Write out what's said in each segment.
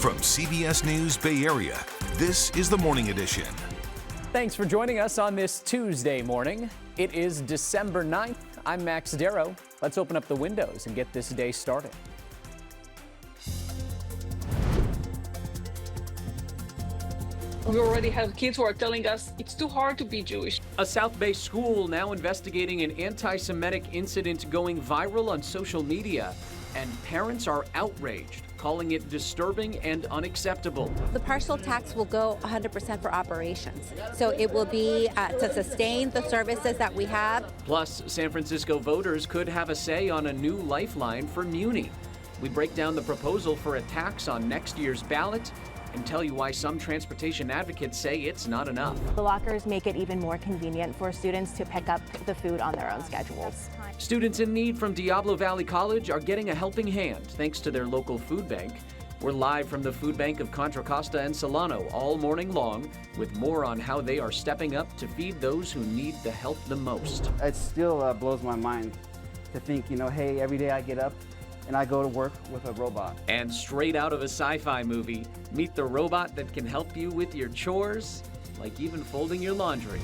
From CBS News Bay Area, this is the Morning Edition. Thanks for joining us on this Tuesday morning. It is December 9th. I'm Max Darrow. Let's open up the windows and get this day started. We already have kids who are telling us it's too hard to be Jewish. A South Bay school now investigating an anti-Semitic incident going viral on social media, and parents are outraged, calling it disturbing and unacceptable. The partial tax will go 100% for operations. So it will be to sustain the services that we have. Plus, San Francisco voters could have a say on a new lifeline for MUNI. We break down the proposal for a tax on next year's ballot and tell you why some transportation advocates say it's not enough. The lockers make it even more convenient for students to pick up the food on their own schedules. Students in need from Diablo Valley College are getting a helping hand thanks to their local food bank. We're live from the food bank of Contra Costa and Solano all morning long with more on how they are stepping up to feed those who need the help the most. It still blows my mind to think, hey, every day I get up and I go to work with a robot. And straight out of a sci-fi movie, meet the robot that can help you with your chores, like even folding your laundry.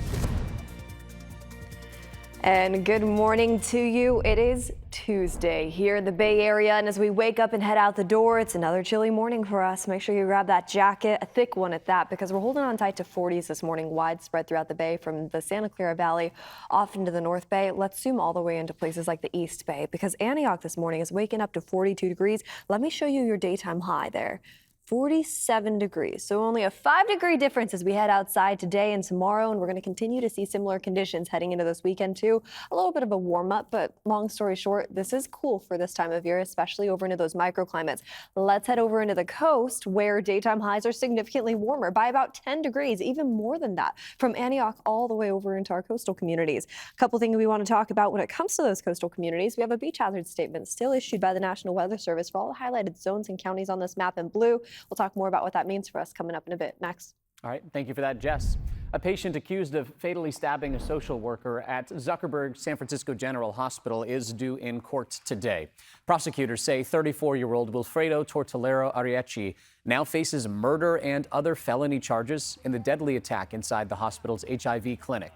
And good morning to you. It is Tuesday here in the Bay Area, and as we wake up and head out the door, it's another chilly morning for us. Make sure you grab that jacket, a thick one at that, because we're holding on tight to 40s this morning, widespread throughout the Bay from the Santa Clara Valley off into the North Bay. Let's zoom all the way into places like the East Bay, because Antioch this morning is waking up to 42 degrees. Let me show you your daytime high there. 47 degrees. So only a 5-degree difference as we head outside today and tomorrow, and we're going to continue to see similar conditions heading into this weekend too. A little bit of a warm up, but long story short, this is cool for this time of year, especially over into those microclimates. Let's head over into the coast where daytime highs are significantly warmer by about 10 degrees, even more than that, from Antioch all the way over into our coastal communities. A couple things we want to talk about when it comes to those coastal communities. We have a beach hazard statement still issued by the National Weather Service for all the highlighted zones and counties on this map in blue. We'll talk more about what that means for us coming up in a bit. Max. All right. Thank you for that, Jess. A patient accused of fatally stabbing a social worker at Zuckerberg San Francisco General Hospital is due in court today. Prosecutors say 34-year-old Wilfredo Tortolero Arriechi now faces murder and other felony charges in the deadly attack inside the hospital's HIV clinic.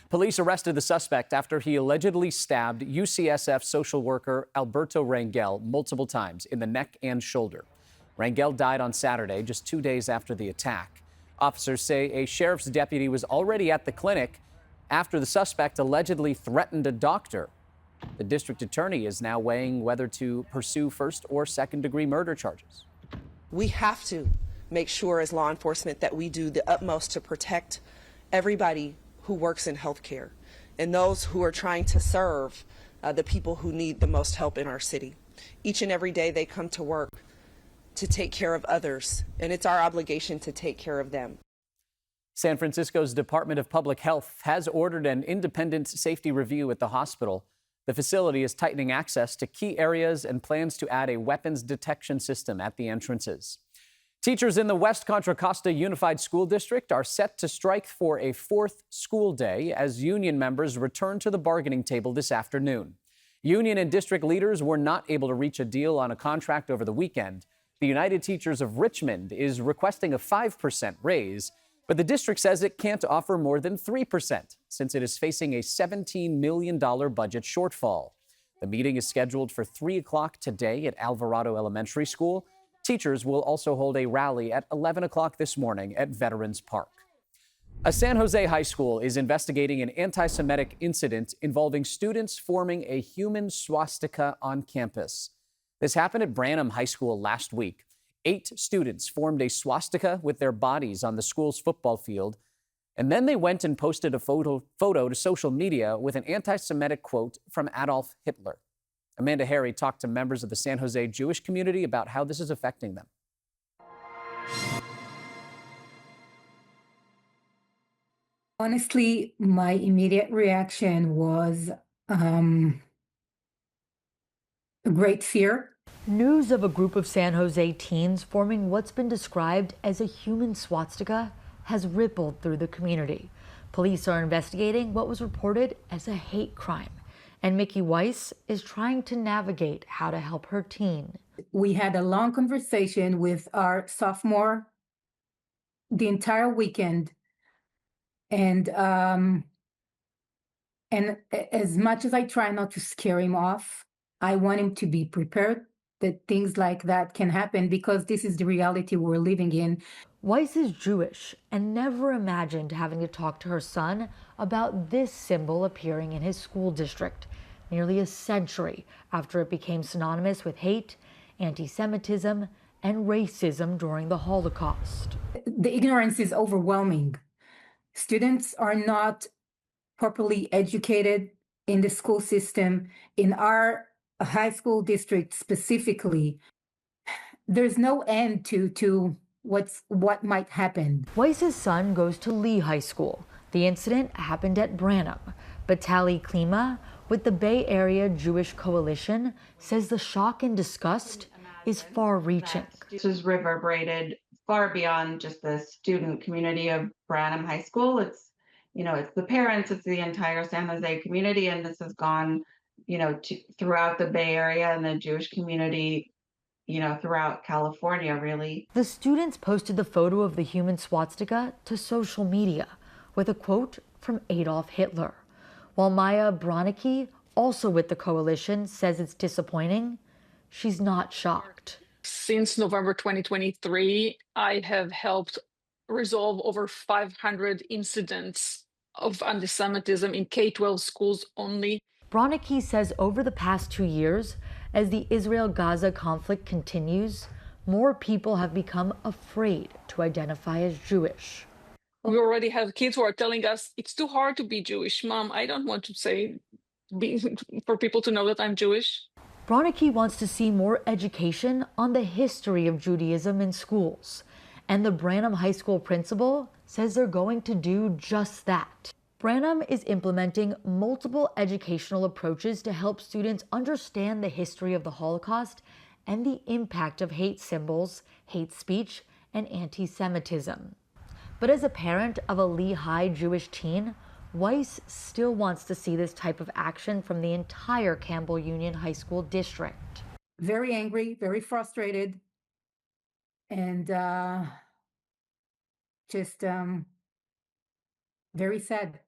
Police arrested the suspect after he allegedly stabbed UCSF social worker Alberto Rangel multiple times in the neck and shoulder. Rangel died on Saturday, just 2 days after the attack. Officers say a sheriff's deputy was already at the clinic after the suspect allegedly threatened a doctor. The district attorney is now weighing whether to pursue first or second-degree murder charges. We have to make sure as law enforcement that we do the utmost to protect everybody who works in healthcare and those who are trying to serve the people who need the most help in our city. Each and every day they come to work to take care of others, and it's our obligation to take care of them. San Francisco's Department of Public Health has ordered an independent safety review at the hospital. The facility is tightening access to key areas and plans to add a weapons detection system at the entrances. Teachers in the West Contra Costa Unified School District are set to strike for a fourth school day as union members return to the bargaining table this afternoon. Union and district leaders were not able to reach a deal on a contract over the weekend. The United Teachers of Richmond is requesting a 5% raise, but the district says it can't offer more than 3% since it is facing a $17 million budget shortfall. The meeting is scheduled for 3 o'clock today at Alvarado Elementary School. Teachers will also hold a rally at 11 o'clock this morning at Veterans Park. A San Jose high school is investigating an anti-Semitic incident involving students forming a human swastika on campus. This happened at Branham High School last week. 8 students formed a swastika with their bodies on the school's football field, and then they went and posted a photo to social media with an anti-Semitic quote from Adolf Hitler. Amanda Harry talked to members of the San Jose Jewish community about how this is affecting them. Honestly, my immediate reaction was a great fear. News of a group of San Jose teens forming what's been described as a human swastika has rippled through the community. Police are investigating what was reported as a hate crime, and Mickey Weiss is trying to navigate how to help her teen. we had a long conversation with our sophomore the entire weekend. And as much as I try not to scare him off, I want him to be prepared that things like that can happen, because this is the reality we're living in. Weiss is Jewish and never imagined having to talk to her son about this symbol appearing in his school district nearly a century after it became synonymous with hate, anti-Semitism, and racism during the Holocaust. The ignorance is overwhelming. Students are not properly educated in the school system. In our high school district specifically, there's no end to what might happen. Weiss's son goes to Lee High School. The incident happened at Branham, but Tali Klima with the Bay Area Jewish Coalition says the shock and disgust is far-reaching. This has reverberated far beyond just the student community of Branham High School. It's the parents, it's the entire San Jose community, and this has gone, throughout the Bay Area and the Jewish community, throughout California, really. The students posted the photo of the human swastika to social media with a quote from Adolf Hitler. While Maya Bronicky, also with the coalition, says it's disappointing, she's not shocked. Since November 2023, I have helped resolve over 500 incidents of anti-Semitism in K-12 schools only. Bronicky says over the past 2 years, as the Israel-Gaza conflict continues, more people have become afraid to identify as Jewish. We already have kids who are telling us, it's too hard to be Jewish. Mom, I don't want to for people to know that I'm Jewish. Bronicky wants to see more education on the history of Judaism in schools. And the Branham High School principal says they're going to do just that. Branham is implementing multiple educational approaches to help students understand the history of the Holocaust and the impact of hate symbols, hate speech, and anti-Semitism. But as a parent of a Lehigh Jewish teen, Weiss still wants to see this type of action from the entire Campbell Union High School district. Very angry, very frustrated, and just very sad.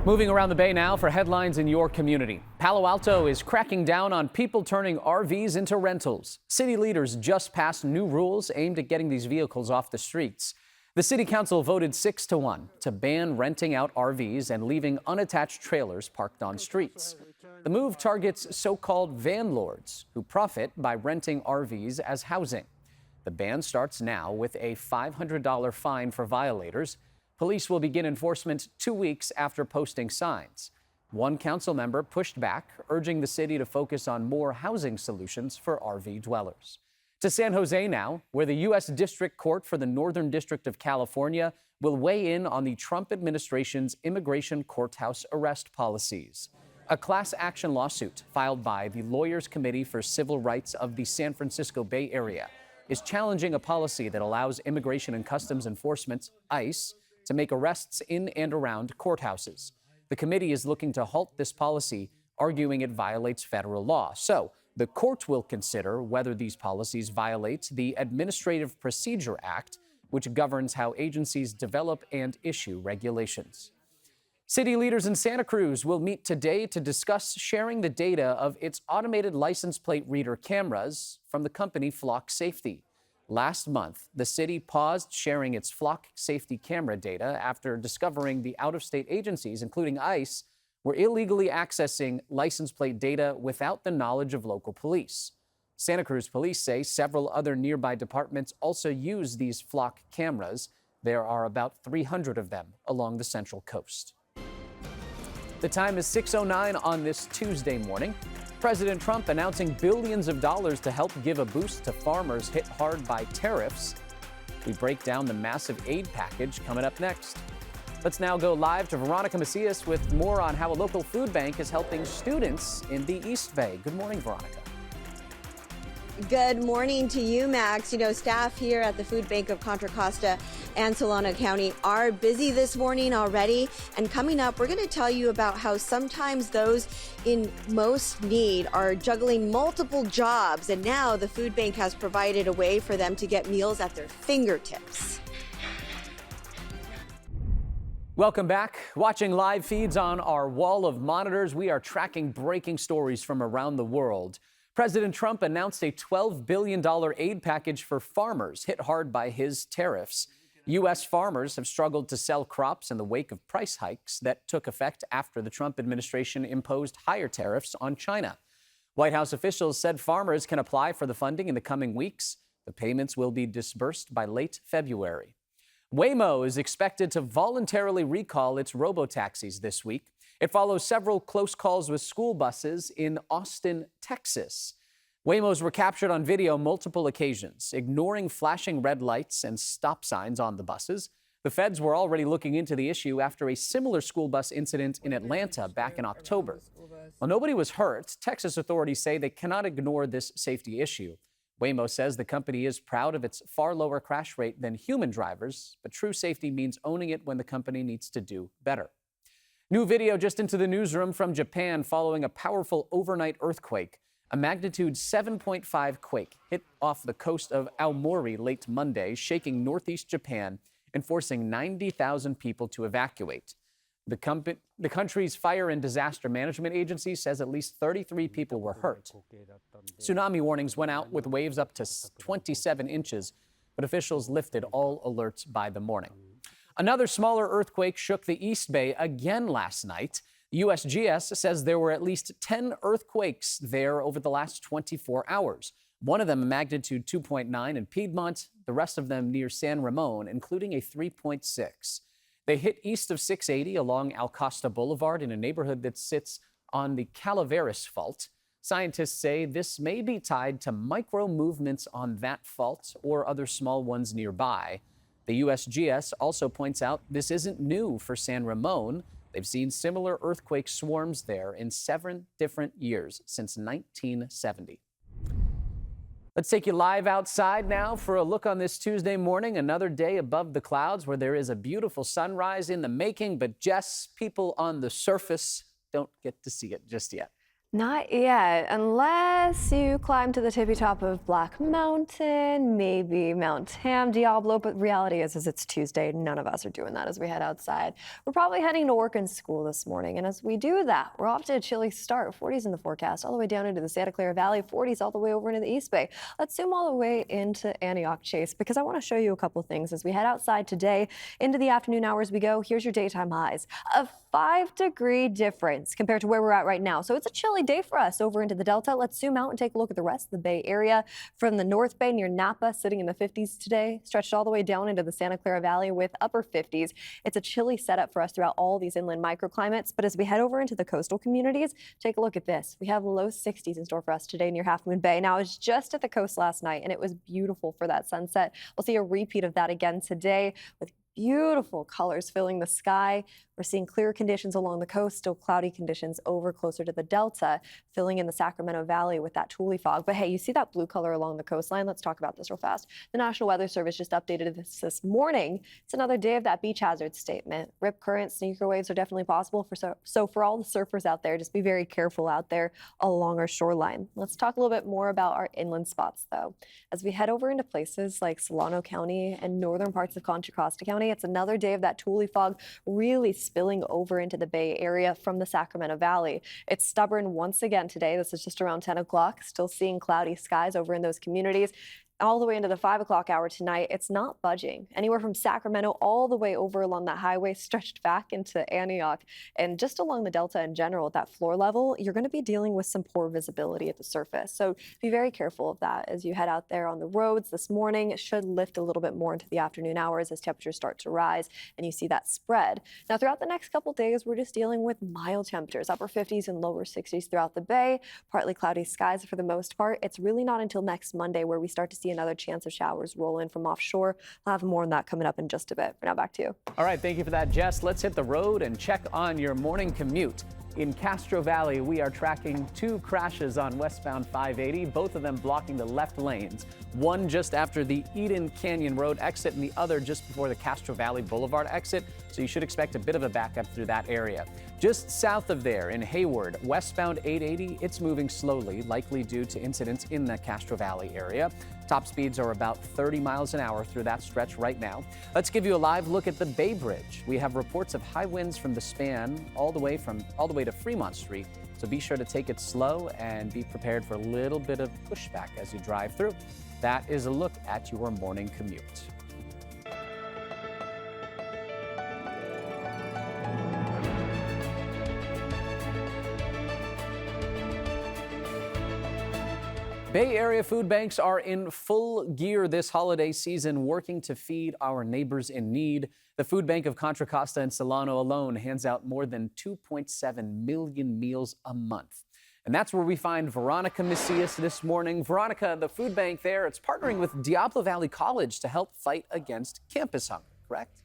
Moving around the Bay now for headlines in your community. Palo Alto is cracking down on people turning RVs into rentals. City leaders just passed new rules aimed at getting these vehicles off the streets. The city council voted 6-1 to ban renting out RVs and leaving unattached trailers parked on streets. The move targets so-called van lords who profit by renting RVs as housing. The ban starts now with a $500 fine for violators. Police will begin enforcement 2 weeks after posting signs. One council member pushed back, urging the city to focus on more housing solutions for RV dwellers. To San Jose now, where the U.S. District Court for the Northern District of California will weigh in on the Trump administration's immigration courthouse arrest policies. A class action lawsuit filed by the Lawyers Committee for Civil Rights of the San Francisco Bay Area is challenging a policy that allows Immigration and Customs Enforcement, ICE, to make arrests in and around courthouses. The committee is looking to halt this policy, arguing it violates federal law. So the court will consider whether these policies violate the Administrative Procedure Act, which governs how agencies develop and issue regulations. City leaders in Santa Cruz will meet today to discuss sharing the data of its automated license plate reader cameras from the company Flock Safety. Last month, the city paused sharing its Flock Safety camera data after discovering the out-of-state agencies, including ICE, were illegally accessing license plate data without the knowledge of local police. Santa Cruz police say several other nearby departments also use these Flock cameras. There are about 300 of them along the Central Coast. The time is 6:09 on this Tuesday morning. President Trump announcing billions of dollars to help give a boost to farmers hit hard by tariffs. We break down the massive aid package coming up next. Let's now go live to Veronica Macias with more on how a local food bank is helping students in the East Bay. Good morning, Veronica. Good morning to you, Max. You know, staff here at the Food Bank of Contra Costa and Solano County are busy this morning already. And coming up, we're going to tell you about how sometimes those in most need are juggling multiple jobs. And now the food bank has provided a way for them to get meals at their fingertips. Welcome back. Watching live feeds on our wall of monitors, we are tracking breaking stories from around the world. President Trump announced a $12 billion aid package for farmers hit hard by his tariffs. U.S. farmers have struggled to sell crops in the wake of price hikes that took effect after the Trump administration imposed higher tariffs on China. White House officials said farmers can apply for the funding in the coming weeks. The payments will be disbursed by late February. Waymo is expected to voluntarily recall its robotaxis this week. It follows several close calls with school buses in Austin, Texas. Waymos were captured on video multiple occasions, ignoring flashing red lights and stop signs on the buses. The feds were already looking into the issue after a similar school bus incident in Atlanta back in October. While nobody was hurt, Texas authorities say they cannot ignore this safety issue. Waymo says the company is proud of its far lower crash rate than human drivers, but true safety means owning it when the company needs to do better. New video just into the newsroom from Japan following a powerful overnight earthquake. A magnitude 7.5 quake hit off the coast of Aomori late Monday, shaking northeast Japan and forcing 90,000 people to evacuate. The country's Fire and Disaster Management Agency says at least 33 people were hurt. Tsunami warnings went out with waves up to 27 inches, but officials lifted all alerts by the morning. Another smaller earthquake shook the East Bay again last night. The USGS says there were at least 10 earthquakes there over the last 24 hours. One of them a magnitude 2.9 in Piedmont, the rest of them near San Ramon, including a 3.6. They hit east of 680 along Al Costa Boulevard in a neighborhood that sits on the Calaveras Fault. Scientists say this may be tied to micro movements on that fault or other small ones nearby. The USGS also points out this isn't new for San Ramon. They've seen similar earthquake swarms there in 7 different years since 1970. Let's take you live outside now for a look on this Tuesday morning. Another day above the clouds where there is a beautiful sunrise in the making, but Jess, people on the surface don't get to see it just yet. Not yet, unless you climb to the tippy top of Black Mountain, maybe Mount Tam Diablo, but reality is it's Tuesday. None of us are doing that as we head outside. We're probably heading to work and school this morning, and as we do that, we're off to a chilly start. 40s in the forecast, all the way down into the Santa Clara Valley, 40s all the way over into the East Bay. Let's zoom all the way into Antioch, Chase, because I want to show you a couple things as we head outside today. Into the afternoon hours we go. Here's your daytime highs. A 5-degree difference compared to where we're at right now. So it's a chilly day for us over into the Delta. Let's zoom out and take a look at the rest of the Bay Area. From the North Bay near Napa, sitting in the 50s today, stretched all the way down into the Santa Clara Valley with upper 50s. It's a chilly setup for us throughout all these inland microclimates. But as we head over into the coastal communities, take a look at this. We have low 60s in store for us today near Half Moon Bay. Now, I was just at the coast last night, and it was beautiful for that sunset. We'll see a repeat of that again today with beautiful colors filling the sky. We're seeing clear conditions along the coast, still cloudy conditions over closer to the Delta, filling in the Sacramento Valley with that Thule fog. But hey, you see that blue color along the coastline? Let's talk about this real fast. The National Weather Service just updated this morning. It's another day of that beach hazard statement. Rip currents, sneaker waves are definitely possible. So for all the surfers out there, just be very careful out there along our shoreline. Let's talk a little bit more about our inland spots, though. As we head over into places like Solano County and northern parts of Contra Costa County, it's another day of that Thule fog really spilling over into the Bay Area from the Sacramento Valley. It's stubborn once again today. This is just around 10 o'clock. Still seeing cloudy skies over in those communities. All the way into the 5 o'clock hour tonight, it's not budging. Anywhere from Sacramento all the way over along that highway, stretched back into Antioch, and just along the Delta in general at that floor level, you're going to be dealing with some poor visibility at the surface. So be very careful of that as you head out there on the roads this morning. It should lift a little bit more into the afternoon hours as temperatures start to rise and you see that spread. Now, throughout the next couple days, we're just dealing with mild temperatures, upper 50s and lower 60s throughout the bay, partly cloudy skies for the most part. It's really not until next Monday where we start to see another chance of showers roll in from offshore. I'll have more on that coming up in just a bit. For now, back to you. All right, thank you for that, Jess. Let's hit the road and check on your morning commute. In Castro Valley, we are tracking 2 crashes on westbound 580, both of them blocking the left lanes. One just after the Eden Canyon Road exit and the other just before the Castro Valley Boulevard exit, so you should expect a bit of a backup through that area. Just south of there in Hayward, westbound 880, it's moving slowly, likely due to incidents in the Castro Valley area. Top speeds are about 30 miles an hour through that stretch right now. Let's give you a live look at the Bay Bridge. We have reports of high winds from the span all the way to Fremont Street. So be sure to take it slow and be prepared for a little bit of pushback as you drive through. That is a look at your morning commute. Bay Area food banks are in full gear this holiday season, working to feed our neighbors in need. The Food Bank of Contra Costa and Solano alone hands out more than 2.7 million meals a month. And that's where we find Veronica Macias this morning. Veronica, the food bank there, it's partnering with Diablo Valley College to help fight against campus hunger, correct?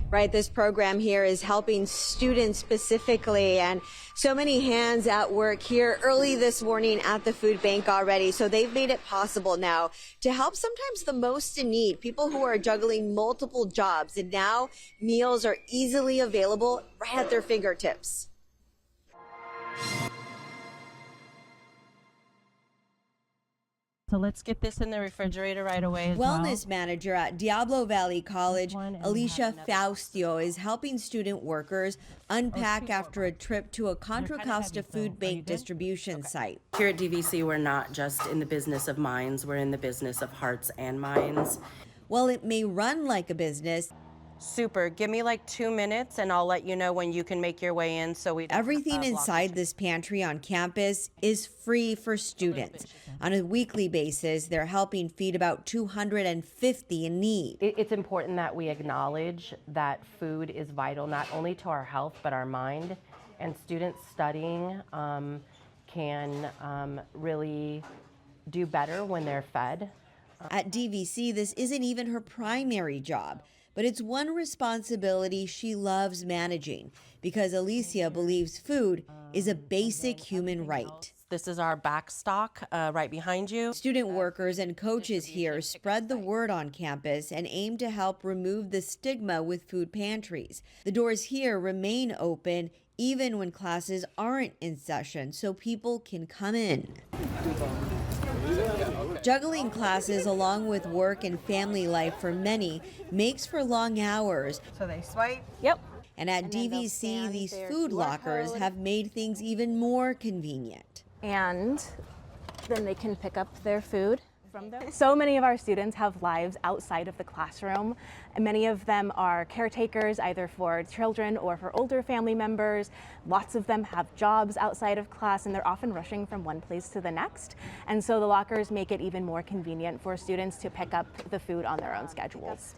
Right, this program here is helping students specifically, and so many hands at work here early this morning at the food bank already. So they've made it possible now to help sometimes the most in need, people who are juggling multiple jobs, and now meals are easily available right at their fingertips. So let's get this in the refrigerator right away as well. Wellness manager at Diablo Valley College, Alicia Faustio, is helping student workers unpack after a trip to a Contra Costa food bank distribution site. Here at DVC, we're not just in the business of minds, we're in the business of hearts and minds. While it may run like a business, Super. Give me like 2 minutes and I'll let you know when you can make your way in. So we everything inside this pantry on campus is free for students. On a weekly basis, they're helping feed about 250 in need. It's important that we acknowledge that food is vital not only to our health but our mind, and students studying can really do better when they're fed. At DVC, this isn't even her primary job, but it's one responsibility she loves managing because Alicia believes food is a basic human right. This is our back stock right behind you. Student workers and coaches here spread the word on campus and aim to help remove the stigma with food pantries. The doors here remain open even when classes aren't in session, so people can come in. Juggling classes along with work and family life for many makes for long hours. So they swipe? Yep. And at DVC, these food lockers have made things even more convenient. And then they can pick up their food from there. So many of our students have lives outside of the classroom, and many of them are caretakers either for children or for older family members. Lots of them have jobs outside of class, and they're often rushing from one place to the next. And so the lockers make it even more convenient for students to pick up the food on their own schedules.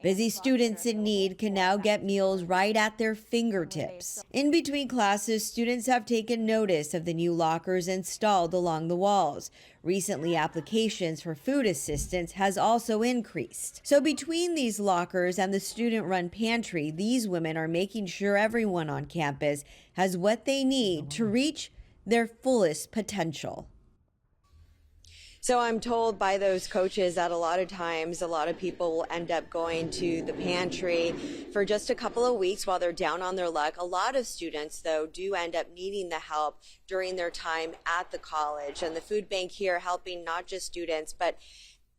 Busy students in need can now get meals right at their fingertips. In between classes, students have taken notice of the new lockers installed along the walls. Recently, applications for food assistance has also increased. So between these lockers and the student-run pantry, these women are making sure everyone on campus has what they need to reach their fullest potential. So I'm told by those coaches that a lot of times a lot of people will end up going to the pantry for just a couple of weeks while they're down on their luck. A lot of students, though, do end up needing the help during their time at the college. And the food bank here helping not just students, but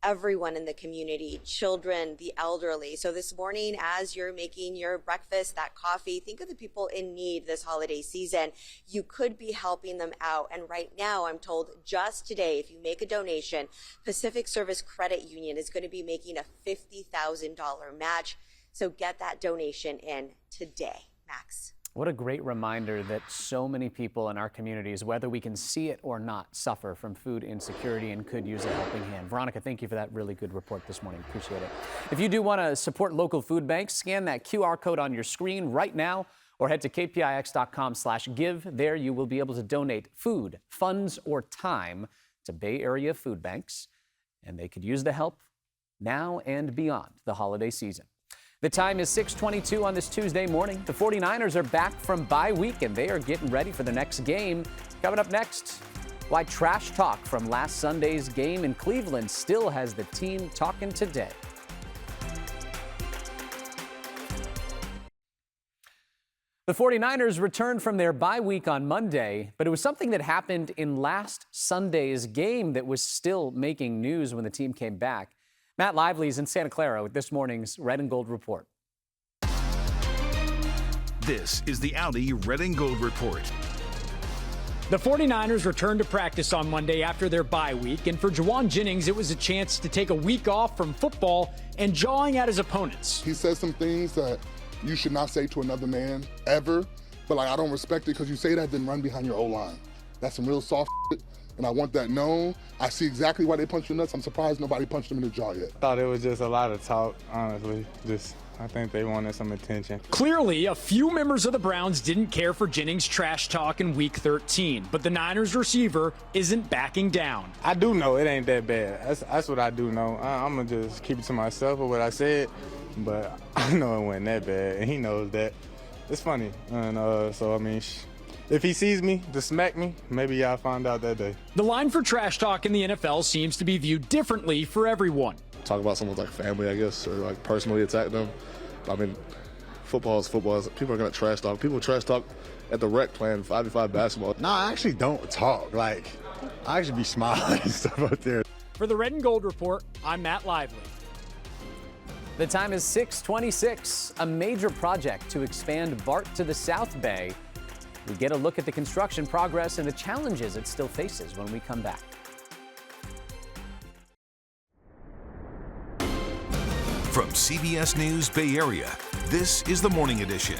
everyone in the community, children, the elderly. So this morning, as you're making your breakfast, that coffee, think of the people in need this holiday season. You could be helping them out. And right now, I'm told just today, if you make a donation, Pacific Service Credit Union is going to be making a $50,000 match. So get that donation in today. Max. What a great reminder that so many people in our communities, whether we can see it or not, suffer from food insecurity and could use a helping hand. Veronica, thank you for that really good report this morning. Appreciate it. If you do want to support local food banks, scan that QR code on your screen right now or head to kpix.com/give. There you will be able to donate food, funds, or time to Bay Area food banks, and they could use the help now and beyond the holiday season. The time is 6:22 on this Tuesday morning. The 49ers are back from bye week and they are getting ready for the next game. Coming up next, why trash talk from last Sunday's game in Cleveland still has the team talking today. The 49ers returned from their bye week on Monday, but it was something that happened in last Sunday's game that was still making news when the team came back. Matt Lively is in Santa Clara with this morning's Red and Gold Report. This is the Audi Red and Gold Report. The 49ers returned to practice on Monday after their bye week, and for Juwan Jennings, it was a chance to take a week off from football and jawing at his opponents. He says some things that you should not say to another man ever, but I don't respect it because you say that, then run behind your O-line. That's some real soft shit, and I want that known. I see exactly why they punched you nuts. I'm surprised nobody punched him in the jaw yet. Thought it was just a lot of talk, honestly. I think they wanted some attention. Clearly, a few members of the Browns didn't care for Jennings' trash talk in Week 13, but the Niners receiver isn't backing down. I do know it ain't that bad. That's what I do know. I'm going to just keep it to myself with what I said, but I know it wasn't that bad, and he knows that. It's funny, and so, I mean, if he sees me to smack me, maybe I'll find out that day. The line for trash talk in the NFL seems to be viewed differently for everyone. Talk about someone's like family, I guess, or like personally attack them. I mean, football is football. People are going to trash talk. People trash talk at the rec playing 5v5 basketball. No, I actually don't talk. Like, I actually be smiling and stuff out there. For the Red and Gold Report, I'm Matt Lively. The time is 6:26. A major project to expand BART to the South Bay. We get a look at the construction progress and the challenges it still faces when we come back. From CBS News Bay Area, this is the Morning Edition.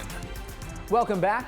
Welcome back.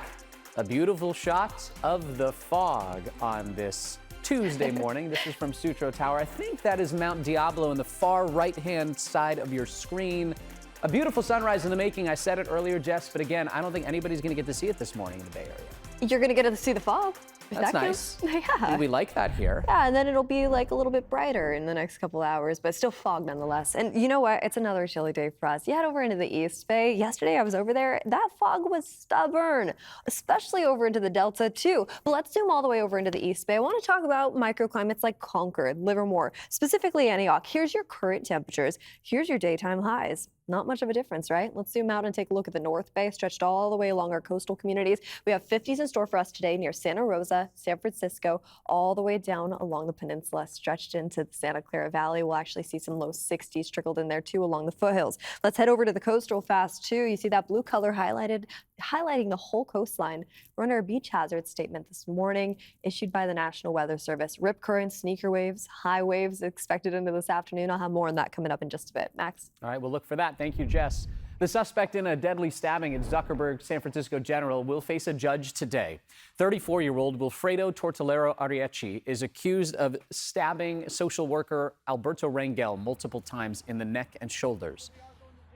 A beautiful shot of the fog on this Tuesday morning. This is from Sutro Tower. I think that is Mount Diablo in the far right-hand side of your screen. A beautiful sunrise in the making. I said it earlier, Jess, but again, I don't think anybody's going to get to see it this morning in the Bay Area. You're going to get to see the fog. That's nice. Yeah. We like that here. Yeah, and then it'll be like a little bit brighter in the next couple hours, but still fog nonetheless. And you know what? It's another chilly day for us. You head over into the East Bay. Yesterday I was over there. That fog was stubborn, especially over into the Delta too. But let's zoom all the way over into the East Bay. I want to talk about microclimates like Concord, Livermore, specifically Antioch. Here's your current temperatures. Here's your daytime highs. Not much of a difference, right? Let's zoom out and take a look at the North Bay, stretched all the way along our coastal communities. We have 50s in store for us today near Santa Rosa, San Francisco, all the way down along the peninsula, stretched into the Santa Clara Valley. We'll actually see some low 60s trickled in there too along the foothills. Let's head over to the coast real fast too. You see that blue color highlighting the whole coastline. We're under a beach hazard statement this morning issued by the National Weather Service. Rip currents, sneaker waves, high waves expected into this afternoon. I'll have more on that coming up in just a bit. Max? All right, we'll look for that. Thank you, Jess. The suspect in a deadly stabbing at Zuckerberg San Francisco General will face a judge today. 34-year-old Wilfredo Tortolero Arrietchi is accused of stabbing social worker Alberto Rangel multiple times in the neck and shoulders.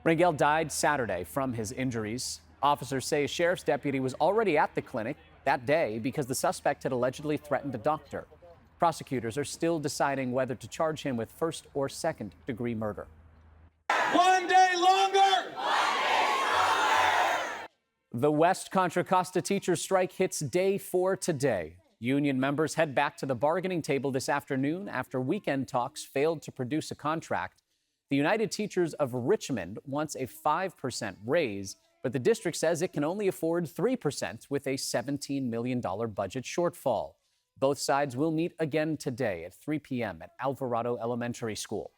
Rangel died Saturday from his injuries. Officers say a sheriff's deputy was already at the clinic that day because the suspect had allegedly threatened a doctor. Prosecutors are still deciding whether to charge him with first or second-degree murder. One day longer! The West Contra Costa teachers' strike hits day 4 today. Union members head back to the bargaining table this afternoon after weekend talks failed to produce a contract. The United Teachers of Richmond wants a 5% raise, but the district says it can only afford 3% with a $17 million budget shortfall. Both sides will meet again today at 3 p.m. at Alvarado Elementary School.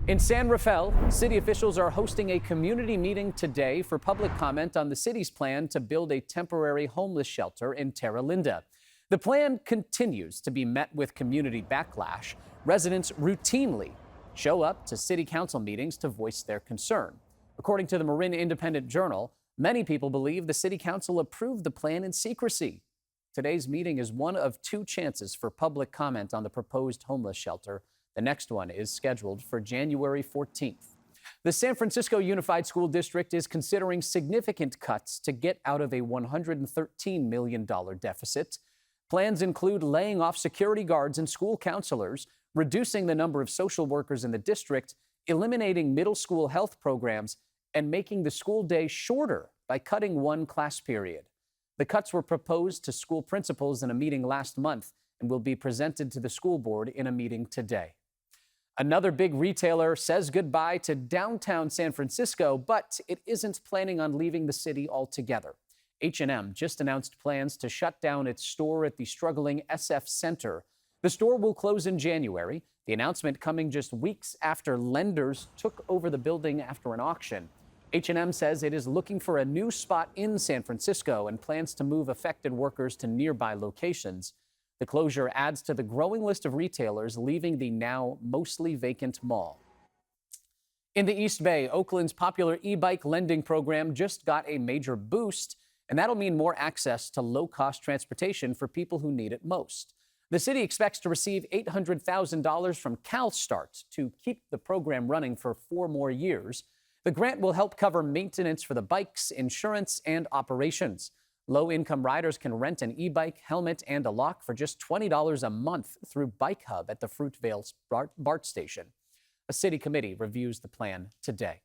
In San Rafael, city officials are hosting a community meeting today for public comment on the city's plan to build a temporary homeless shelter in Terra Linda. The plan continues to be met with community backlash. Residents routinely show up to city council meetings to voice their concern. According to the Marin Independent Journal, many people believe the city council approved the plan in secrecy. Today's meeting is one of 2 chances for public comment on the proposed homeless shelter. The next one is scheduled for January 14th. The San Francisco Unified School District is considering significant cuts to get out of a $113 million deficit. Plans include laying off security guards and school counselors, reducing the number of social workers in the district, eliminating middle school health programs, and making the school day shorter by cutting one class period. The cuts were proposed to school principals in a meeting last month and will be presented to the school board in a meeting today. Another big retailer says goodbye to downtown San Francisco, but it isn't planning on leaving the city altogether. H&M just announced plans to shut down its store at the struggling SF Center. The store will close in January, the announcement coming just weeks after lenders took over the building after an auction. H&M says it is looking for a new spot in San Francisco and plans to move affected workers to nearby locations. The closure adds to the growing list of retailers leaving the now mostly vacant mall. In the East Bay, Oakland's popular e-bike lending program just got a major boost, and that'll mean more access to low-cost transportation for people who need it most. The city expects to receive $800,000 from CalSTART to keep the program running for 4 more years. The grant will help cover maintenance for the bikes, insurance, and operations. Low-income riders can rent an e-bike, helmet, and a lock for just $20 a month through Bike Hub at the Fruitvale BART station. A city committee reviews the plan today.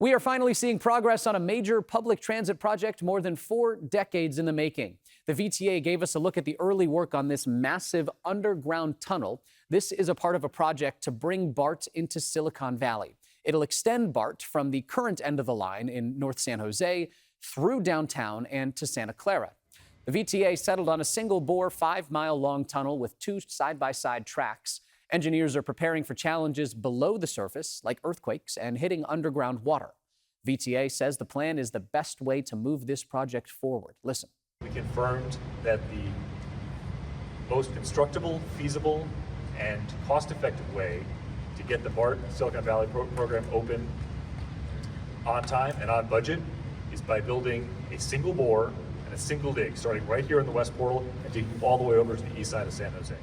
We are finally seeing progress on a major public transit project more than 4 decades in the making. The VTA gave us a look at the early work on this massive underground tunnel. This is a part of a project to bring BART into Silicon Valley. It'll extend BART from the current end of the line in North San Jose through downtown and to Santa Clara. The VTA settled on a single-bore 5-mile-long tunnel with 2 side-by-side tracks. Engineers are preparing for challenges below the surface, like earthquakes and hitting underground water. VTA says the plan is the best way to move this project forward. Listen. We confirmed that the most constructible, feasible, and cost-effective way to get the BART Silicon Valley program open on time and on budget is by building a single bore and a single dig, starting right here in the West Portal and digging all the way over to the east side of San Jose.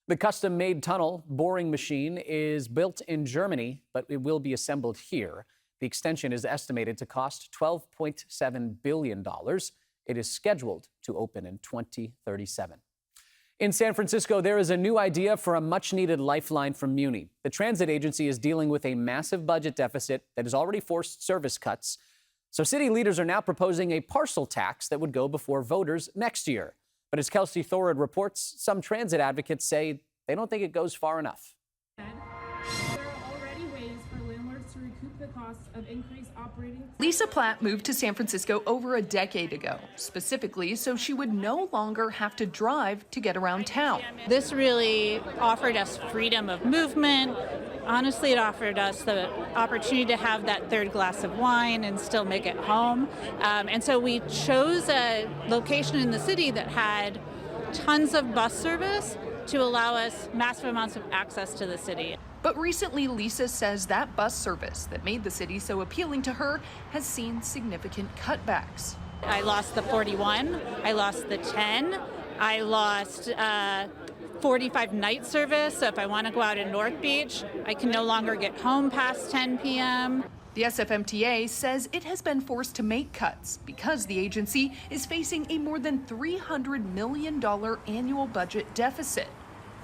The custom-made tunnel boring machine is built in Germany, but it will be assembled here. The extension is estimated to cost $12.7 billion. It is scheduled to open in 2037. In San Francisco, there is a new idea for a much-needed lifeline from MUNI. The transit agency is dealing with a massive budget deficit that has already forced service cuts. So city leaders are now proposing a parcel tax that would go before voters next year. But as Kelsey Thorud reports, some transit advocates say they don't think it goes far enough. There are already ways for landlords to recoup the costs of increased operating. Lisa Platt moved to San Francisco over a decade ago, specifically so she would no longer have to drive to get around town. This really offered us freedom of movement. Honestly, it offered us the opportunity to have that third glass of wine and still make it home. And so we chose a location in the city that had tons of bus service to allow us massive amounts of access to the city. But recently, Lisa says that bus service that made the city so appealing to her has seen significant cutbacks. I lost the 41, I lost the 10, I lost 45 night service, so if I want to go out in North Beach, I can no longer get home past 10 p.m. The SFMTA says it has been forced to make cuts because the agency is facing a more than $300 million annual budget deficit.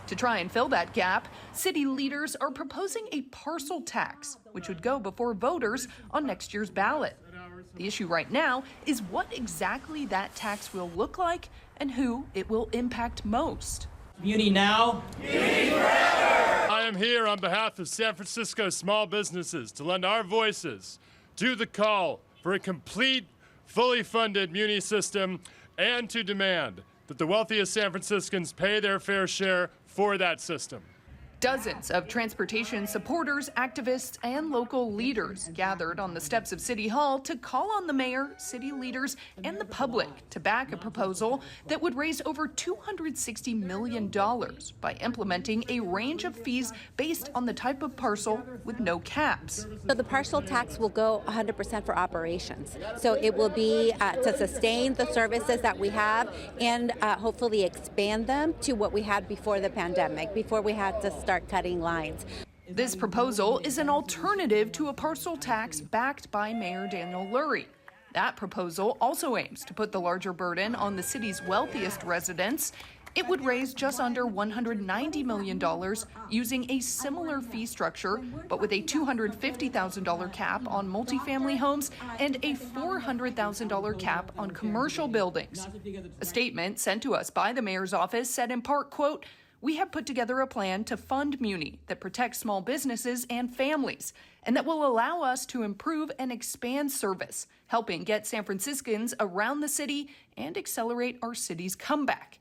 To try and fill that gap, city leaders are proposing a parcel tax, which would go before voters on next year's ballot. The issue right now is what exactly that tax will look like and who it will impact most. MUNI now. MUNI forever! I am here on behalf of San Francisco small businesses to lend our voices to the call for a complete, fully funded MUNI system and to demand that the wealthiest San Franciscans pay their fair share for that system. Dozens of transportation supporters, activists, and local leaders gathered on the steps of City Hall to call on the mayor, city leaders, and the public to back a proposal that would raise over $260 million by implementing a range of fees based on the type of parcel with no caps. So the parcel tax will go 100% for operations. So it will be to sustain the services that we have and hopefully expand them to what we had before the pandemic, before we had to start cutting lines. This proposal is an alternative to a parcel tax backed by Mayor Daniel Lurie. That proposal also aims to put the larger burden on the city's wealthiest residents It would raise just under $190 million using a similar fee structure, but with a $250,000 cap on multifamily homes and a $400,000 cap on commercial buildings. A statement sent to us by the mayor's office said in part, quote, "We have put together a plan to fund MUNI that protects small businesses and families, and that will allow us to improve and expand service, helping get San Franciscans around the city and accelerate our city's comeback."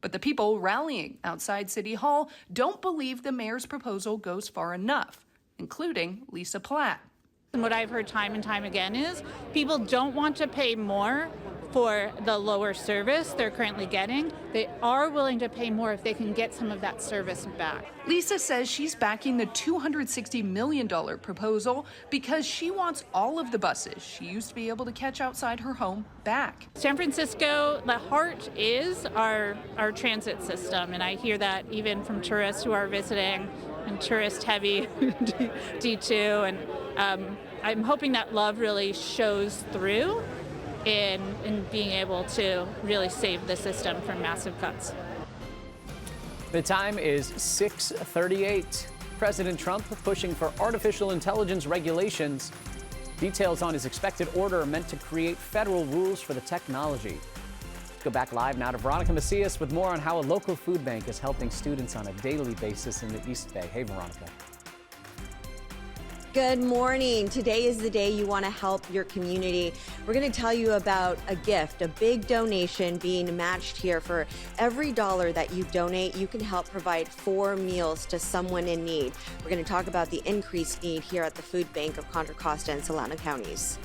But the people rallying outside City Hall don't believe the mayor's proposal goes far enough, including Lisa Platt. And what I've heard time and time again is people don't want to pay more for the lower service they're currently getting. They are willing to pay more if they can get some of that service back. Lisa says she's backing the $260 million proposal because she wants all of the buses she used to be able to catch outside her home back. San Francisco, the heart is our transit system, and I hear that even from tourists who are visiting, and tourist-heavy D2, and I'm hoping that love really shows through in being able to really save the system from massive cuts. The time is 6:38. President Trump pushing for artificial intelligence regulations. Details on his expected order meant to create federal rules for the technology. Go back live now to Veronica Macias with more on how a local food bank is helping students on a daily basis in the East Bay. Hey, Veronica. Good morning. Today is the day you want to help your community. We're going to tell you about a gift, a big donation being matched here. For every dollar that you donate, you can help provide 4 meals to someone in need. We're going to talk about the increased need here at the Food Bank of Contra Costa and Solano counties.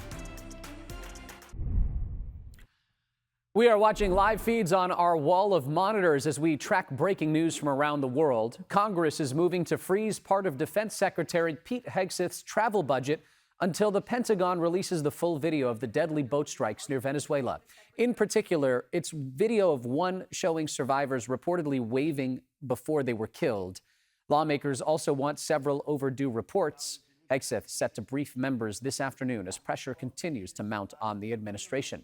We are watching live feeds on our wall of monitors as we track breaking news from around the world. Congress is moving to freeze part of Defense Secretary Pete Hegseth's travel budget until the Pentagon releases the full video of the deadly boat strikes near Venezuela. In particular, it's video of one showing survivors reportedly waving before they were killed. Lawmakers also want several overdue reports. Hegseth set to brief members this afternoon as pressure continues to mount on the administration.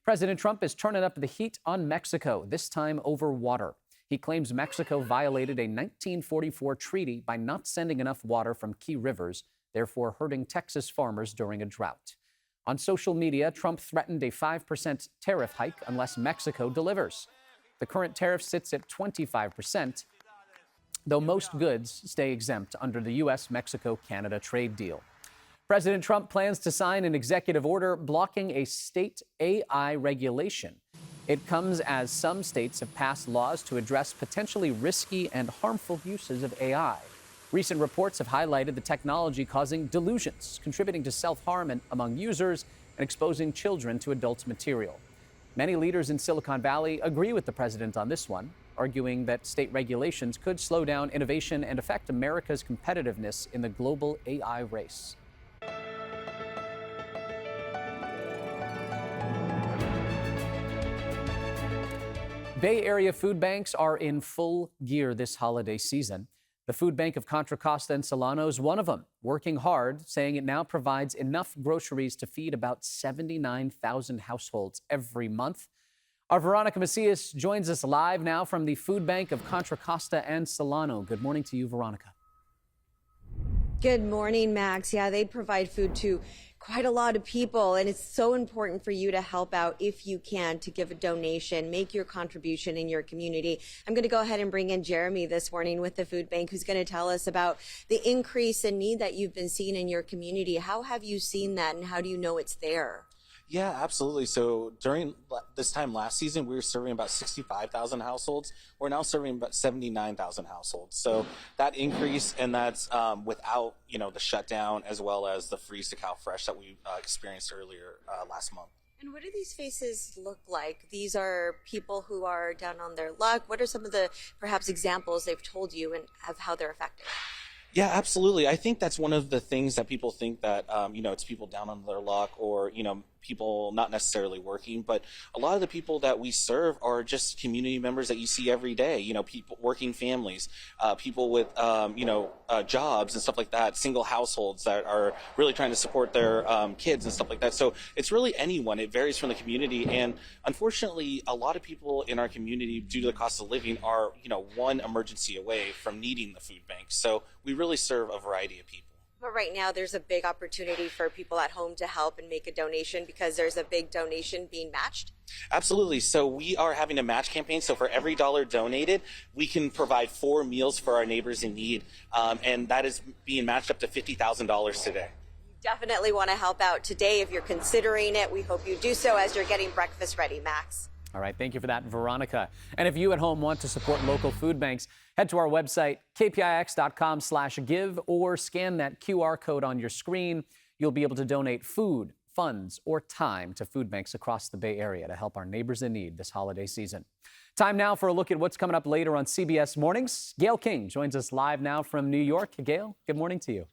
President Trump is turning up the heat on Mexico, this time over water. He claims Mexico violated a 1944 treaty by not sending enough water from key rivers, therefore hurting Texas farmers during a drought. On social media, Trump threatened a 5% tariff hike unless Mexico delivers. The current tariff sits at 25%, though most goods stay exempt under the U.S.-Mexico-Canada trade deal. President Trump plans to sign an executive order blocking a state AI regulation. It comes as some states have passed laws to address potentially risky and harmful uses of AI. Recent reports have highlighted the technology causing delusions, contributing to self-harm among users and exposing children to adult material. Many leaders in Silicon Valley agree with the president on this one, arguing that state regulations could slow down innovation and affect America's competitiveness in the global AI race. Bay Area food banks are in full gear this holiday season. The Food Bank of Contra Costa and Solano is one of them, working hard, saying it now provides enough groceries to feed about 79,000 households every month. Our Veronica Macias joins us live now from the Food Bank of Contra Costa and Solano. Good morning to you, Veronica. Good morning, Max. Yeah, they provide food to quite a lot of people, and it's so important for you to help out if you can, to give a donation, make your contribution in your community. I'm going to go ahead and bring in Jeremy this morning with the Food Bank, who's going to tell us about the increase in need that you've been seeing in your community. How have you seen that, and how do you know it's there? Yeah, absolutely. So during this time last season, we were serving about 65,000 households. We're now serving about 79,000 households. So that increase, and that's without, the shutdown as well as the freeze to cow fresh that we experienced earlier last month. And what do these faces look like? These are people who are down on their luck. What are some of the perhaps examples they've told you and of how they're affected? Yeah, absolutely. I think that's one of the things that people think that, it's people down on their luck or, people not necessarily working, but a lot of the people that we serve are just community members that you see every day. People, working families, people with jobs and stuff like that, single households that are really trying to support their kids and stuff like that. So it's really anyone. It varies from the community, and unfortunately, a lot of people in our community, due to the cost of living, are one emergency away from needing the food bank. So we really serve a variety of people. But right now, there's a big opportunity for people at home to help and make a donation because there's a big donation being matched. Absolutely. So we are having a match campaign. So for every dollar donated, we can provide 4 meals for our neighbors in need. And that is being matched up to $50,000 today. Definitely want to help out today if you're considering it. We hope you do so as you're getting breakfast ready, Max. All right, thank you for that, Veronica. And if you at home want to support local food banks, head to our website, kpix.com/give, or scan that QR code on your screen. You'll be able to donate food, funds, or time to food banks across the Bay Area to help our neighbors in need this holiday season. Time now for a look at what's coming up later on CBS Mornings. Gail King joins us live now from New York. Gail, good morning to you.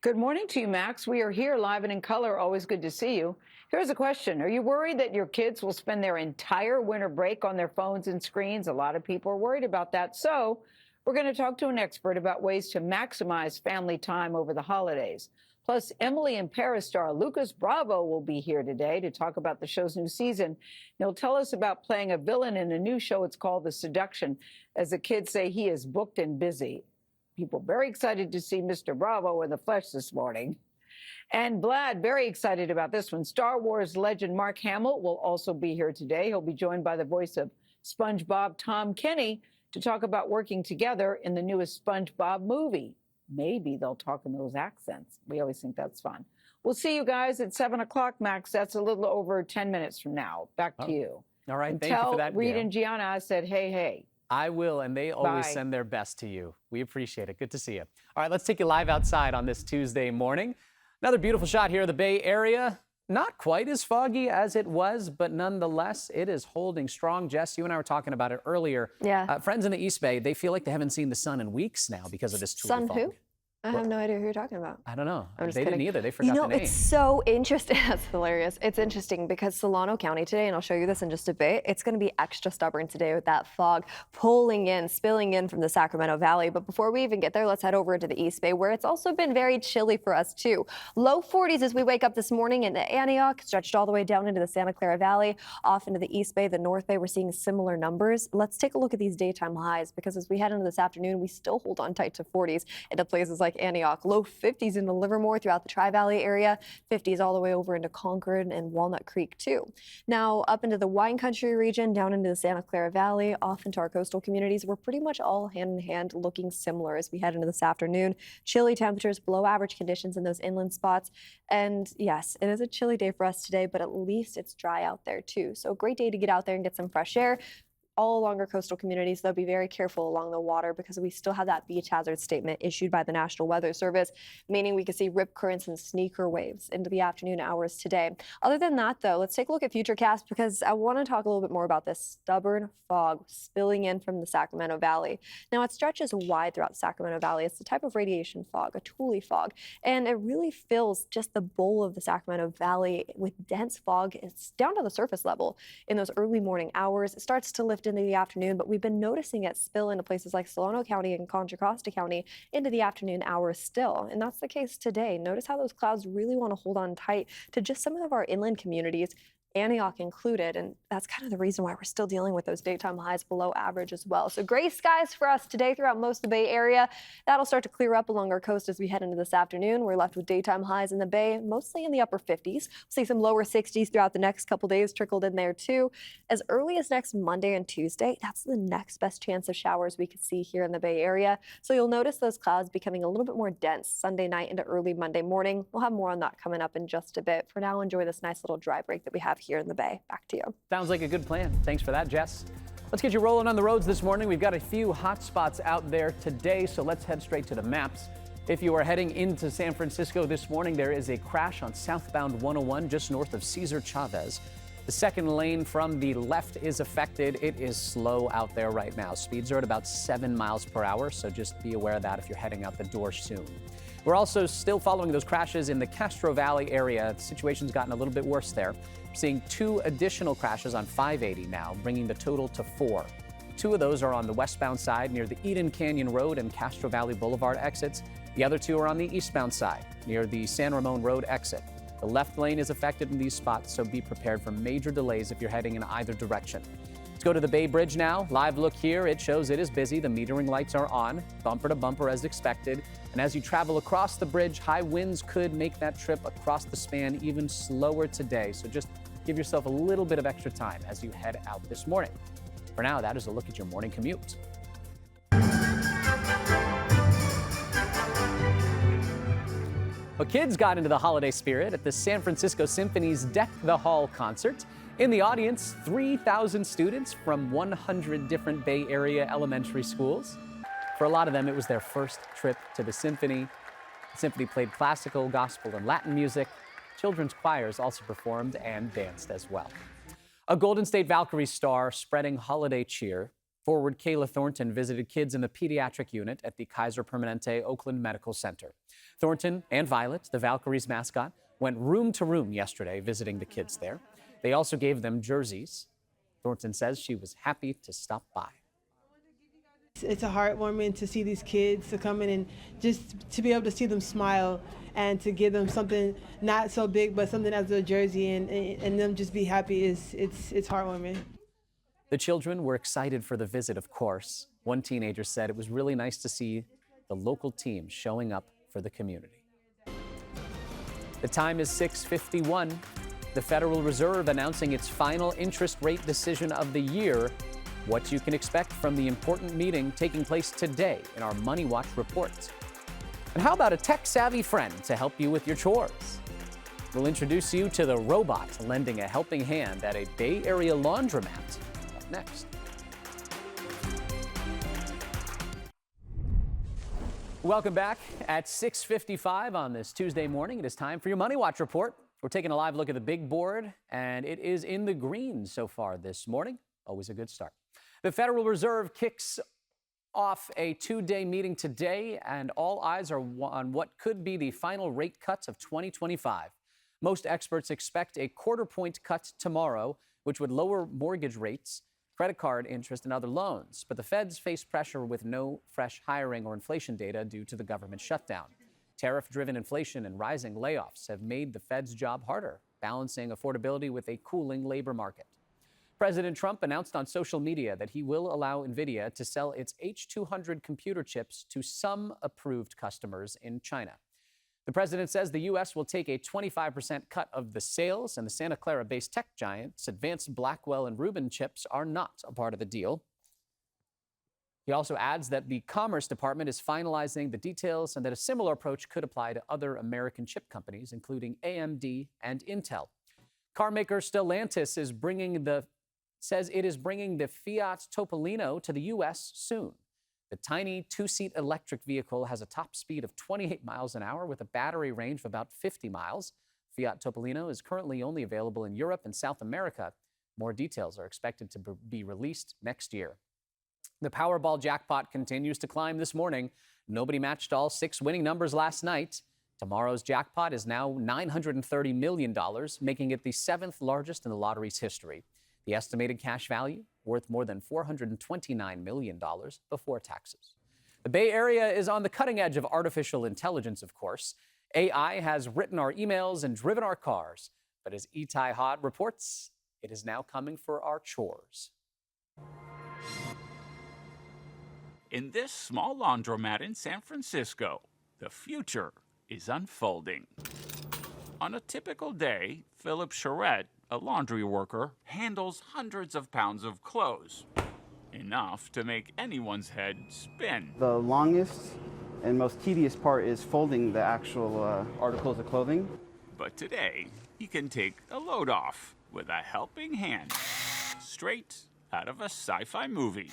Good morning to you, Max. We are here live and in color. Always good to see you. Here's a question. Are you worried that your kids will spend their entire winter break on their phones and screens? A lot of people are worried about that. So we're going to talk to an expert about ways to maximize family time over the holidays. Plus, Emily in Paris star Lucas Bravo will be here today to talk about the show's new season. He'll tell us about playing a villain in a new show. It's called The Seduction. As the kids say, he is booked and busy. People very excited to see Mr. Bravo in the flesh this morning. And Vlad, very excited about this one. Star Wars legend Mark Hamill will also be here today. He'll be joined by the voice of SpongeBob, Tom Kenny, to talk about working together in the newest SpongeBob movie. Maybe they'll talk in those accents. We always think that's fun. We'll see you guys at 7 o'clock, Max. That's a little over 10 minutes from now. Back to you. All right, and thank you for that, Reed Gail. and Gianna I said, hey, hey. I will, and they always Bye. send their best to you. We appreciate it. Good to see you. All right, let's take you live outside on this Tuesday morning. Another beautiful shot here in the Bay Area. Not quite as foggy as it was, but nonetheless, it is holding strong. Jess, you and I were talking about it earlier. Yeah. Friends in the East Bay, they feel like they haven't seen the sun in weeks now because of this Sun fog. who? I have no idea who you're talking about. I don't know. I'm just They kidding. didn't either. They forgot the name. It's so interesting. That's hilarious. It's interesting because Solano County today, and I'll show you this in just a bit, it's going to be extra stubborn today with that fog pulling in, spilling in from the Sacramento Valley. But before we even get there, let's head over to the East Bay, where it's also been very chilly for us, too. Low 40s as we wake up this morning into Antioch, stretched all the way down into the Santa Clara Valley, off into the East Bay, the North Bay. We're seeing similar numbers. Let's take a look at these daytime highs, because as we head into this afternoon, we still hold on tight to 40s into places like Antioch. Low 50s into Livermore throughout the Tri-Valley area, 50s all the way over into Concord and Walnut Creek too. Now up into the wine country region, down into the Santa Clara Valley, off into our coastal communities, we're pretty much all hand in hand looking similar as we head into this afternoon. Chilly temperatures, below average conditions in those inland spots. And yes, it is a chilly day for us today, but at least it's dry out there too. So a great day to get out there and get some fresh air. All along our coastal communities, they'll be very careful along the water because we still have that beach hazard statement issued by the National Weather Service, meaning we could see rip currents and sneaker waves into the afternoon hours today. Other than that, though, let's take a look at futurecast because I want to talk a little bit more about this stubborn fog spilling in from the Sacramento Valley. Now, it stretches wide throughout the Sacramento Valley. It's the type of radiation fog, a Thule fog, and it really fills just the bowl of the Sacramento Valley with dense fog. It's down to the surface level in those early morning hours. It starts to lift into the afternoon, but we've been noticing it spill into places like Solano County and Contra Costa County into the afternoon hours still. And that's the case today. Notice how those clouds really want to hold on tight to just some of our inland communities, Antioch included, and that's kind of the reason why we're still dealing with those daytime highs below average as well. So gray skies for us today throughout most of the Bay Area. That'll start to clear up along our coast as we head into this afternoon. We're left with daytime highs in the Bay, mostly in the upper 50s. We'll see some lower 60s throughout the next couple days trickled in there too. As early as next Monday and Tuesday, that's the next best chance of showers we could see here in the Bay Area. So you'll notice those clouds becoming a little bit more dense Sunday night into early Monday morning. We'll have more on that coming up in just a bit. For now, enjoy this nice little dry break that we have here in the Bay. Back to you. Sounds like a good plan. Thanks for that, Jess. Let's get you rolling on the roads this morning. We've got a few hot spots out there today, so let's head straight to the maps. If you are heading into San Francisco this morning, there is a crash on southbound 101 just north of Cesar Chavez. The second lane from the left is affected. It is slow out there right now. Speeds are at about 7 miles per hour, so just be aware of that if you're heading out the door soon. We're also still following those crashes in the Castro Valley area. The situation's gotten a little bit worse there. We're seeing 2 additional crashes on 580 now, bringing the total to 4. 2 of those are on the westbound side near the Eden Canyon Road and Castro Valley Boulevard exits. The other 2 are on the eastbound side near the San Ramon Road exit. The left lane is affected in these spots, so be prepared for major delays if you're heading in either direction. Let's go to the Bay Bridge now. Live look here. It shows it is busy. The metering lights are on, bumper to bumper as expected. And as you travel across the bridge, high winds could make that trip across the span even slower today. So just give yourself a little bit of extra time as you head out this morning. For now, that is a look at your morning commute. Well, kids got into the holiday spirit at the San Francisco Symphony's Deck the Hall concert. In the audience, 3,000 students from 100 different Bay Area elementary schools. For a lot of them, it was their first trip to the symphony. The symphony played classical, gospel, and Latin music. Children's choirs also performed and danced as well. A Golden State Valkyries star spreading holiday cheer. Forward Kayla Thornton visited kids in the pediatric unit at the Kaiser Permanente Oakland Medical Center. Thornton and Violet, the Valkyries mascot, went room to room yesterday visiting the kids there. They also gave them jerseys. Thornton says she was happy to stop by. It's a heartwarming to see these kids to come in and just to be able to see them smile and to give them something not so big, but something as a jersey and them just be happy. It's heartwarming. The children were excited for the visit, of course. One teenager said it was really nice to see the local team showing up for the community. The time is 6:51. The Federal Reserve announcing its final interest rate decision of the year. What you can expect from the important meeting taking place today in our Money Watch report. And how about a tech-savvy friend to help you with your chores? We'll introduce you to the robot lending a helping hand at a Bay Area laundromat. Up next. Welcome back at 6:55 on this Tuesday morning. It is time for your Money Watch report. We're taking a live look at the big board, and it is in the green so far this morning. Always a good start. The Federal Reserve kicks off a 2-day meeting today, and all eyes are on what could be the final rate cuts of 2025. Most experts expect a quarter-point cut tomorrow, which would lower mortgage rates, credit card interest, and other loans. But the feds face pressure with no fresh hiring or inflation data due to the government shutdown. Tariff-driven inflation and rising layoffs have made the Fed's job harder, balancing affordability with a cooling labor market. President Trump announced on social media that he will allow NVIDIA to sell its H200 computer chips to some approved customers in China. The president says the U.S. will take a 25% cut of the sales, and the Santa Clara-based tech giants Advanced Blackwell and Rubin chips are not a part of the deal. He also adds that the Commerce Department is finalizing the details and that a similar approach could apply to other American chip companies, including AMD and Intel. Carmaker Stellantis says it is bringing the Fiat Topolino to the U.S. soon. The tiny 2-seat electric vehicle has a top speed of 28 miles an hour with a battery range of about 50 miles. Fiat Topolino is currently only available in Europe and South America. More details are expected to be released next year. The Powerball jackpot continues to climb this morning. Nobody matched all 6 winning numbers last night. Tomorrow's jackpot is now $930 million, making it the 7th largest in the lottery's history. The estimated cash value worth more than $429 million before taxes. The Bay Area is on the cutting edge of artificial intelligence, of course. AI has written our emails and driven our cars. But as Itai Hod reports, it is now coming for our chores. In this small laundromat in San Francisco, the future is unfolding. On a typical day, Philip Charette, a laundry worker, handles hundreds of pounds of clothes, enough to make anyone's head spin. The longest and most tedious part is folding the actual articles of clothing. But today, he can take a load off with a helping hand, straight out of a sci-fi movie.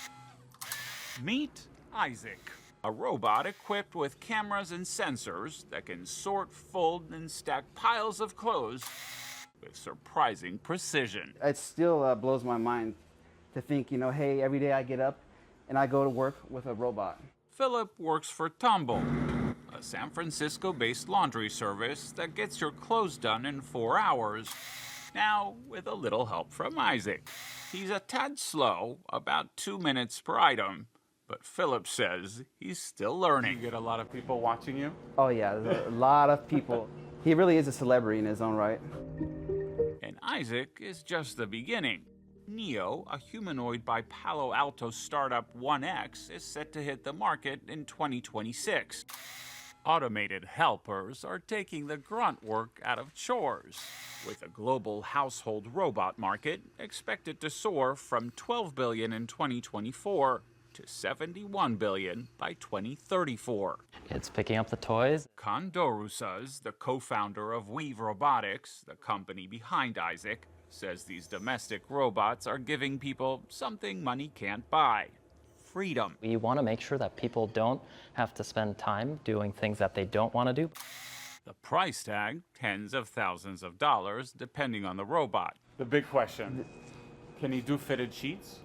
Meet Isaac, a robot equipped with cameras and sensors that can sort, fold, and stack piles of clothes with surprising precision. It still blows my mind to think, hey, every day I get up and I go to work with a robot. Philip works for Tumble, a San Francisco-based laundry service that gets your clothes done in 4 hours. Now, with a little help from Isaac. He's a tad slow, about 2 minutes per item, but Philip says he's still learning. You get a lot of people watching you? Oh yeah, there's a lot of people. He really is a celebrity in his own right. And Isaac is just the beginning. Neo, a humanoid by Palo Alto startup 1X, is set to hit the market in 2026. Automated helpers are taking the grunt work out of chores, with a global household robot market expected to soar from $12 billion in 2024 to $71 billion by 2034. It's picking up the toys. Condorusas, the co-founder of Weave Robotics, the company behind Isaac, says these domestic robots are giving people something money can't buy: freedom. We want to make sure that people don't have to spend time doing things that they don't want to do. The price tag, tens of thousands of dollars, depending on the robot. The big question, can he do fitted sheets?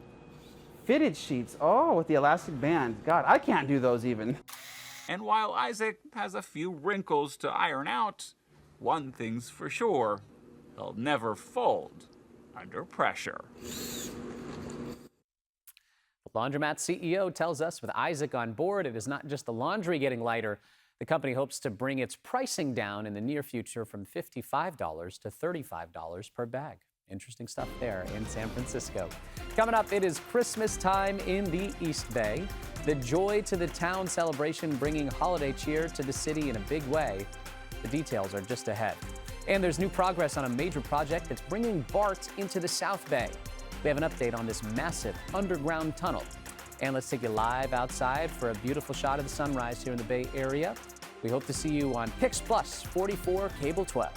Fitted sheets? Oh, with the elastic band. God, I can't do those even. And while Isaac has a few wrinkles to iron out, one thing's for sure: they'll never fold under pressure. The laundromat CEO tells us with Isaac on board, it is not just the laundry getting lighter. The company hopes to bring its pricing down in the near future from $55 to $35 per bag. Interesting stuff there in San Francisco. Coming up, it is Christmas time in the East Bay. The Joy to the Town celebration bringing holiday cheer to the city in a big way. The details are just ahead. And there's new progress on a major project that's bringing BART into the South Bay. We have an update on this massive underground tunnel. And let's take you live outside for a beautiful shot of the sunrise here in the Bay Area. We hope to see you on Pix Plus 44 Cable 12.